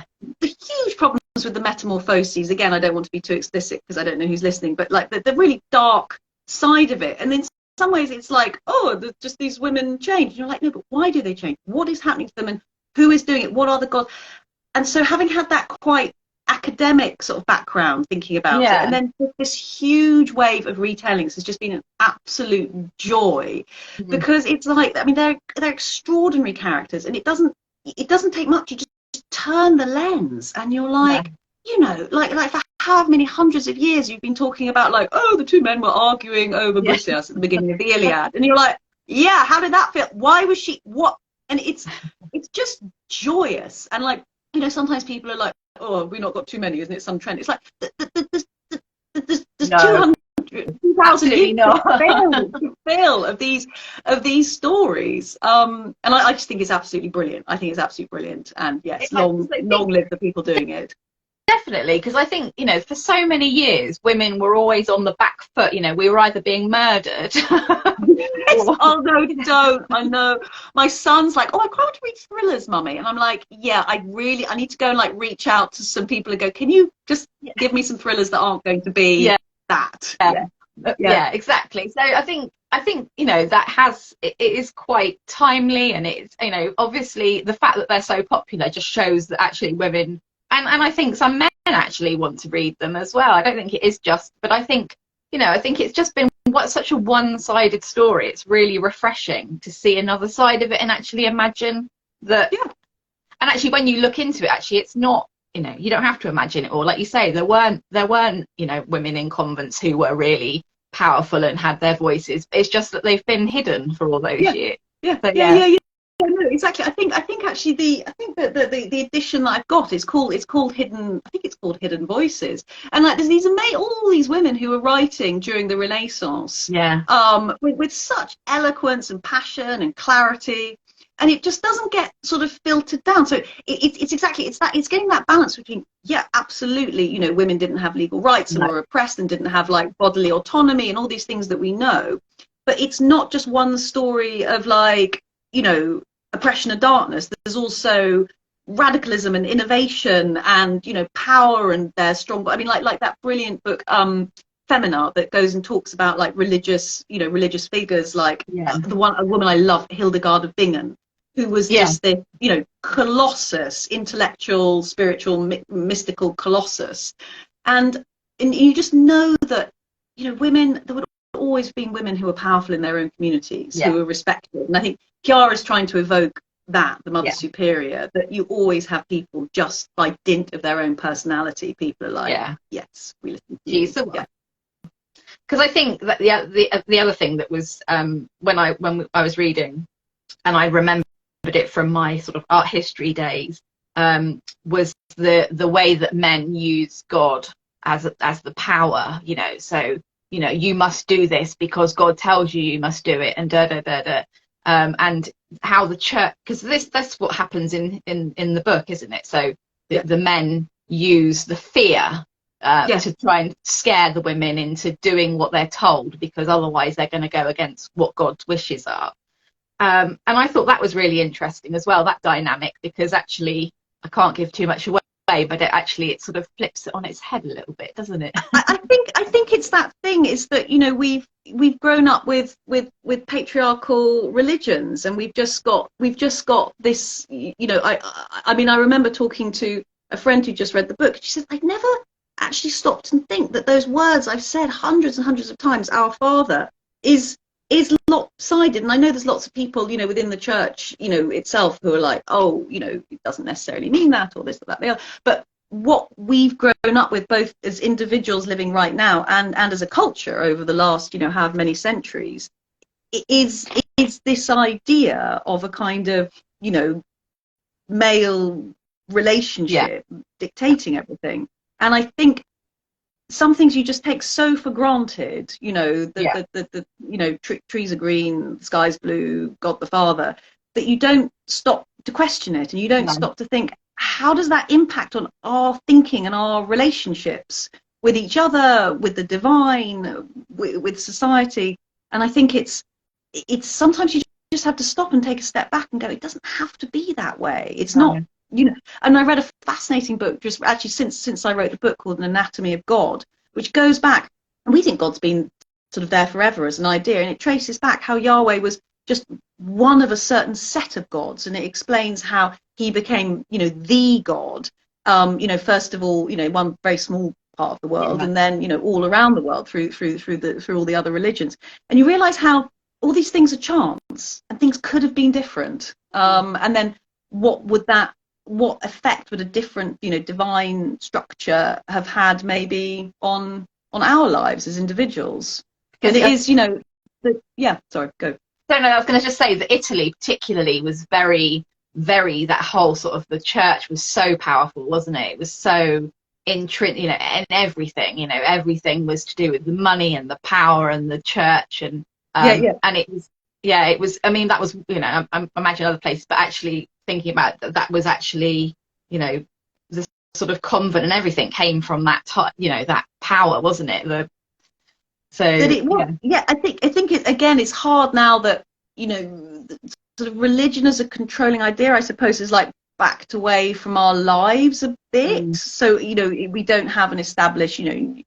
huge problems with the Metamorphoses. Again, I don't want to be too explicit because I don't know who's listening, but like the really dark side of it. And in some ways it's like, just these women change. And you're like, no, but why do they change? What is happening to them, and who is doing it? What are the gods? And so having had that quite academic sort of background thinking about it, and then this huge wave of retellings has just been an absolute joy, because it's like, I mean, they're extraordinary characters, and it doesn't take much. You just turn the lens and you're like, like for how many hundreds of years you've been talking about like, the two men were arguing over Briseis at the beginning of the Iliad, and you're like, how did that feel? Why was she what? And it's just joyous. And like, sometimes people are like, we've not got too many, isn't it some trend? It's like there's 2,000 years to fill of these stories, and I just think it's absolutely brilliant. I think it's absolutely brilliant, and yes, long live the people doing it. Definitely, because I think for so many years women were always on the back foot. We were either being murdered. Oh no, don't. I know. My son's like, I quite want to read thrillers, mummy, and I'm like, I need to go and like reach out to some people and go, can you just give me some thrillers that aren't going to be that? Yeah, exactly. So I think that it is quite timely, and it's obviously the fact that they're so popular just shows that actually women, and I think some men actually want to read them as well. I don't think it is just, but I think it's just been such a one-sided story. It's really refreshing to see another side of it and actually imagine that. And actually, when you look into it, actually, it's not. You don't have to imagine it all. Like you say, there weren't women in convents who were really powerful and had their voices. It's just that they've been hidden for all those years. No, exactly. I think actually the edition that I've got is called Hidden. I think it's called Hidden Voices. And like there's all these women who were writing during the Renaissance. With such eloquence and passion and clarity. And it just doesn't get sort of filtered down. So it's getting that balance between, absolutely, women didn't have legal rights and were oppressed and didn't have like bodily autonomy and all these things that we know. But it's not just one story of like, oppression and darkness. There's also radicalism and innovation and, power, and they're strong. I mean, like that brilliant book, Femina, that goes and talks about like religious figures, like a woman I love, Hildegard of Bingen, who was just this, colossus, intellectual, spiritual, mystical colossus. And you just know that, women, there would always been women who were powerful in their own communities, who were respected. And I think Chiara's trying to evoke that, the Mother Superior, that you always have people just by dint of their own personality, people are like, yes, we listen to you. Because I think that the other thing that was when I was reading, and I remembered it from my sort of art history days, was the way that men use God as the power, you know. So, you know, you must do this because God tells you must do it, and and how the church, because that's what happens in the book, isn't it? So the men use the fear to try and scare the women into doing what they're told, because otherwise they're going to go against what God's wishes are. And I thought that was really interesting as well, that dynamic, because actually I can't give too much away, but it sort of flips it on its head a little bit, doesn't it? I think it's that thing, is that, you know, we've grown up with patriarchal religions, and we've just got this, you know. I mean, I remember talking to a friend who just read the book. She said, I'd never actually stopped and think that those words I've said hundreds and hundreds of times, our Father, is lopsided. And I know there's lots of people, you know, within the church, you know, itself, who are like, oh, you know, it doesn't necessarily mean that, or this or that, the other. But what we've grown up with, both as individuals living right now and as a culture over the last, you know, however many centuries, is this idea of a kind of, you know, male relationship dictating everything. And I think some things you just take so for granted, you know, the you know, trees are green, the sky's blue, God the Father, that you don't stop to question it, and you don't stop to think, how does that impact on our thinking and our relationships with each other, with the divine, with society? And I think it's sometimes you just have to stop and take a step back and go, it doesn't have to be that way. It's not. You know, and I read a fascinating book just actually since I wrote the book, called An Anatomy of God, which goes back, and we think God's been sort of there forever as an idea, and it traces back how Yahweh was just one of a certain set of gods, and it explains how he became, you know, the God, you know, first of all, you know, one very small part of the world, and then, you know, all around the world through all the other religions. And you realize how all these things are chance, and things could have been different, and then what effect would a different, you know, divine structure have had maybe on our lives as individuals? Because it is, you know, sorry, go. No, I was going to just say that Italy particularly was very, very, that whole sort of, the church was so powerful, wasn't it? It was so you know, and everything, you know, everything was to do with the money and the power and the church, and and it was, I mean, that was, you know, I imagine other places, but actually thinking about that was actually, you know, the sort of convent and everything came from that you know, that power, wasn't it? I think it, again, it's hard now that, you know, sort of religion as a controlling idea, I suppose, is like backed away from our lives a bit. So, you know, we don't have an established, you know,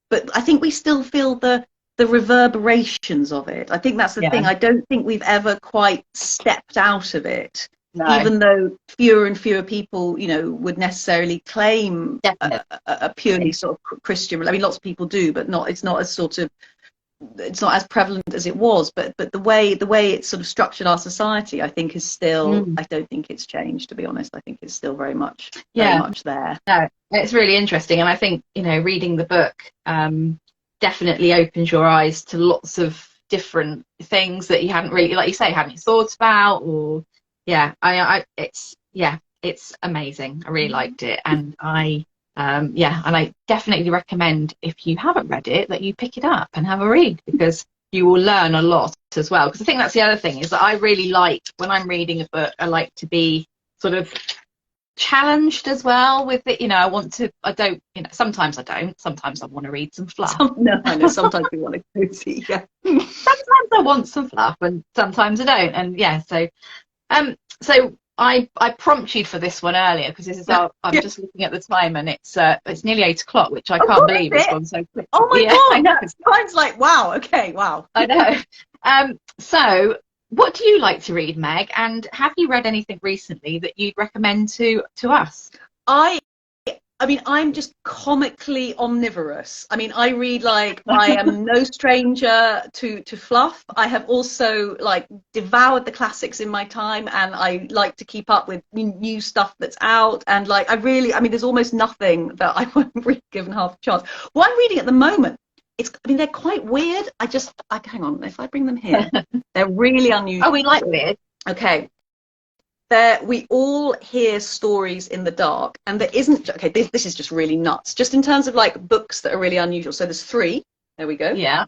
but I think we still feel the reverberations of it. I think that's the thing. I don't think we've ever quite stepped out of it. Even though fewer and fewer people, you know, would necessarily claim a purely sort of Christian. I mean, lots of people do, but it's not as prevalent as it was. But the way it's sort of structured our society, I think, is still. I don't think it's changed, to be honest. I think it's still very much there. No, it's really interesting, and I think, you know, reading the book definitely opens your eyes to lots of different things that you hadn't really, like you say, hadn't thought about, or. It's amazing. I really liked it, and and I definitely recommend, if you haven't read it, that you pick it up and have a read, because you will learn a lot as well. Because I think that's the other thing, is that I really like, when I'm reading a book, I like to be sort of challenged as well with it. You know, I don't, you know, sometimes I don't. Sometimes I want to read some fluff. I know, sometimes we want to cozy, Sometimes I want some fluff, and sometimes I don't. And so I prompted you for this one earlier, because this is I'm just looking at the time, and it's nearly 8 o'clock, which I can't believe has gone so quick. Oh my God, I know. Time's like, wow, okay, wow. I know. So what do you like to read, Meg? And have you read anything recently that you'd recommend to us? I I mean, I'm just comically omnivorous. I mean, I read like I am no stranger to fluff. I have also like devoured the classics in my time, and I like to keep up with new stuff that's out. And like, I mean, there's almost nothing that I won't read given half a chance. What I'm reading at the moment, I mean, they're quite weird. Hang on, if I bring them here, they're really unusual. Oh, we like weird. Okay. We all hear stories in the dark, and there isn't, okay, this is just really nuts, just in terms of like books that are really unusual. So there's 3, there we go. Yeah.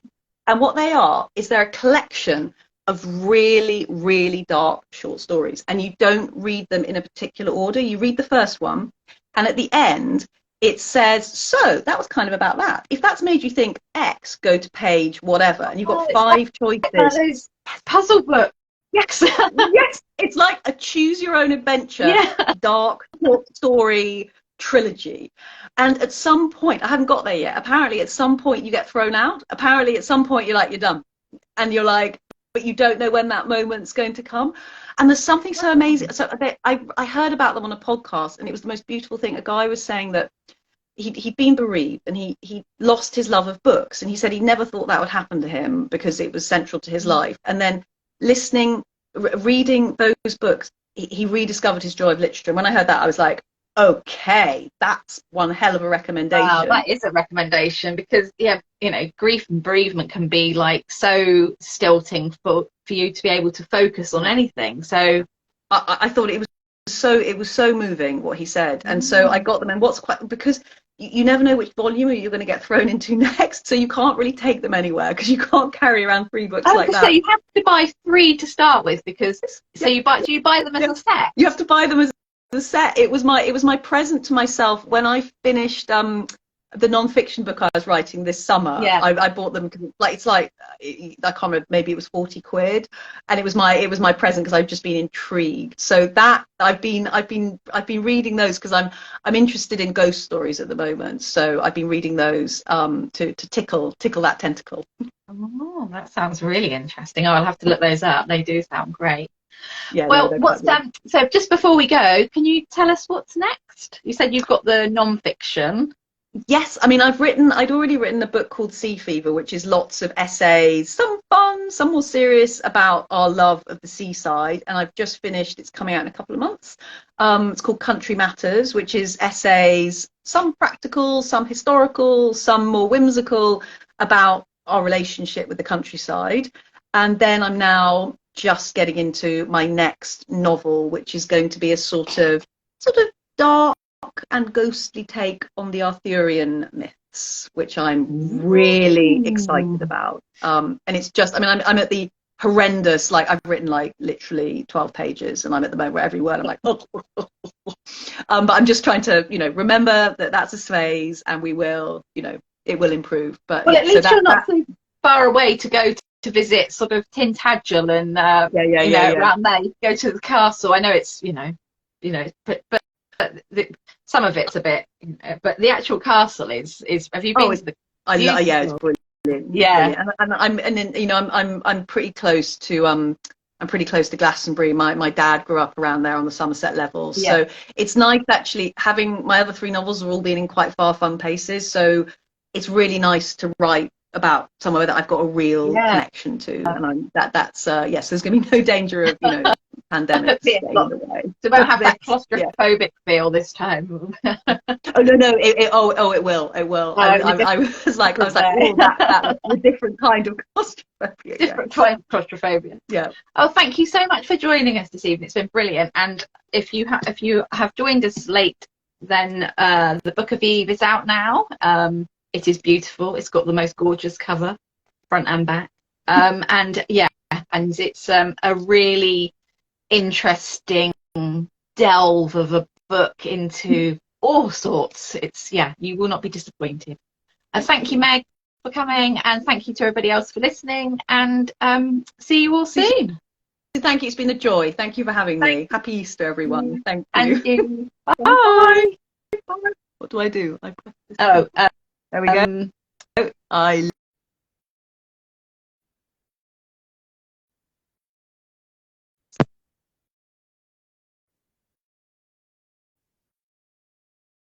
And what they are is they're a collection of really, really dark short stories, and you don't read them in a particular order. You read the first one, and at the end, it says, so that was kind of about that. If that's made you think X, go to page whatever, and you've got 5 choices. Puzzle book. Yes. Yes, it's like a choose your own adventure, dark short story trilogy. And at some point, I haven't got there yet, apparently at some point you get thrown out. Apparently at some point you're done. And you're like, but you don't know when that moment's going to come. And there's something so amazing. So I heard about them on a podcast, and it was the most beautiful thing. A guy was saying that he'd been bereaved, and he lost his love of books. And he said he never thought that would happen to him because it was central to his life. And then reading those books, he rediscovered his joy of literature. And when I heard that, I was like, okay, that's one hell of a recommendation. Wow, that is a recommendation, because grief and bereavement can be like so stilting for you to be able to focus on anything. So I thought it was so moving what he said. And so I got them, and because you never know which volume you're going to get thrown into next, so you can't really take them anywhere because you can't carry around 3 books like that. So you have to buy 3 to start with, because do you buy them as a set? You have to buy them as a set. It was my present to myself when I finished the non-fiction book I was writing this summer. I bought them, I can't remember, maybe it was 40 quid, and it was my present because I've just been intrigued. So that I've been reading those because I'm interested in ghost stories at the moment. So I've been reading those to tickle that tentacle. Oh, that sounds really interesting. I'll have to look those up. They do sound great. Yeah. Well, so just before we go, can you tell us what's next? You said you've got the non-fiction. Yes, I mean, I'd already written a book called Sea Fever, which is lots of essays, some fun, some more serious, about our love of the seaside. And I've just finished, it's coming out in a couple of months. It's called Country Matters, which is essays, some practical, some historical, some more whimsical, about our relationship with the countryside. And then I'm now just getting into my next novel, which is going to be a sort of dark and ghostly take on the Arthurian myths, which I'm really excited about. And it's just, I mean, I'm at the horrendous, like I've written like literally 12 pages, and I'm at the moment where every word I'm like, but I'm just trying to, remember that that's a phase, and we will, it will improve. But well, at least you're not so far away to go to visit sort of Tintagel and around there. You go to the castle. I know it's but some of it's a bit, but the actual castle is. Have you been to the? It's brilliant. Yeah, brilliant. I'm pretty close to Glastonbury. My dad grew up around there on the Somerset level, so it's nice actually having my other 3 novels are all been in quite far-flung places. So it's really nice to write about somewhere that I've got a real connection to, and that's yes. There's going to be no danger of pandemics. It's about have that claustrophobic feel this time. Oh no! It will. I was like, oh, that was a different kind of claustrophobia. Different kind of claustrophobia. Yeah. Oh, thank you so much for joining us this evening. It's been brilliant. And if you have joined us late, then the Book of Eve is out now. It is beautiful. It's got the most gorgeous cover, front and back. And it's a really interesting delve of a book into all sorts. You will not be disappointed. Thank you, Meg, for coming, and thank you to everybody else for listening, and see you all soon. Thank you. It's been a joy. Thank you for having me. Happy Easter, everyone. Thank you. And you. Bye. What do I do? There we go. I